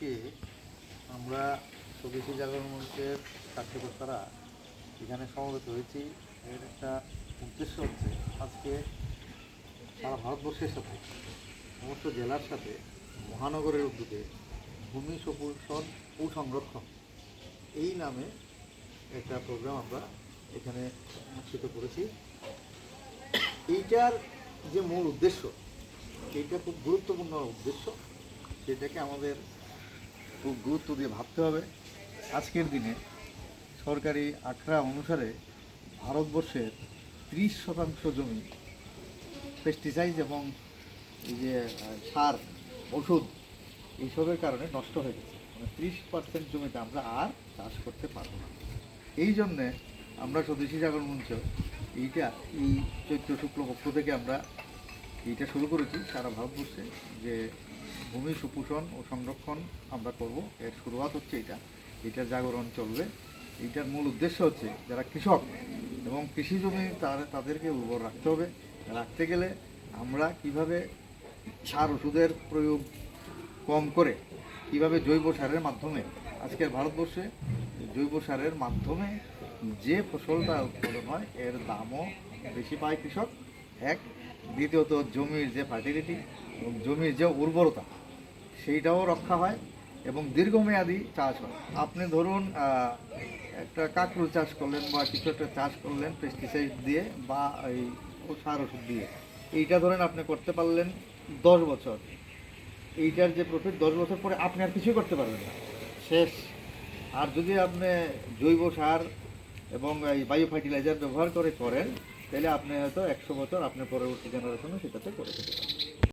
আজকে আমরা স্বদেশী জাগরণ মঞ্চের কার্যকর্তারা এখানে সমবেত হয়েছি। এর একটা উদ্দেশ্য হচ্ছে আজকে সারা ভারতবর্ষের সাথে সমস্ত জেলার সাথে মহানগরের উদ্যোগে ভূমি সুপোষণ ও সংরক্ষণ এই নামে একটা প্রোগ্রাম আমরা এখানে অনুষ্ঠিত করেছি। এইটার যে মূল উদ্দেশ্য, এইটা খুব গুরুত্বপূর্ণ উদ্দেশ্য, সেটাকে আমাদের খুব গুরুত্ব দিয়ে ভাবতে হবে। আজকের দিনে সরকারি আখড়া অনুসারে ভারতবর্ষের 30% জমি পেস্টিসাইড এবং এই যে সার ওষুধ এইসবের কারণে নষ্ট হয়ে গেছে। মানে 30% জমিতে আমরা আর চাষ করতে পারবো না। এই জন্যে আমরা স্বদেশী জাগরণ মঞ্চ এই চৈত্র শুক্লপক্ষ থেকে আমরা এইটা শুরু করেছি সারা ভারতবর্ষে, যে ভূমি সুপোষণ ও সংরক্ষণ আমরা করব। এর শুরুয়াত হচ্ছে এইটার জাগরণ চলবে। এইটার মূল উদ্দেশ্য হচ্ছে যারা কৃষক এবং কৃষি জমি তাদেরকে উর্বর রাখতে হবে। রাখতে গেলে আমরা কিভাবে সার ওষুধের প্রয়োগ কম করে কিভাবে জৈব সারের মাধ্যমে, আজকের ভারতবর্ষে জৈব সারের মাধ্যমে যে ফসলটা উৎপাদন হয় এর দামও বেশি পায় কৃষক, এক। দ্বিতীয়ত জমির যে ফার্টিলিটি এবং জমির যে উর্বরতা সেইটাও রক্ষা হয় এবং দীর্ঘমেয়াদী চাষ হয়। আপনি ধরুন একটা কাঁকরোল চাষ করলেন বা কিছু একটা চাষ করলেন পেস্টিসাইড দিয়ে বা এই সার ওষুধ দিয়ে, এইটা ধরেন আপনি করতে পারলেন 10 বছর। এইটার যে প্রফিট 10 বছর পরে আপনি আর কিছুই করতে পারবেন না, শেষ। আর যদি আপনি জৈব সার এবং এই বায়ো ফার্টিলাইজার ব্যবহার করেন তাহলে আপনি হয়তো 100 বছর আপনার পরবর্তী জেনারেশনে সেটাতে করে খেতে পারেন।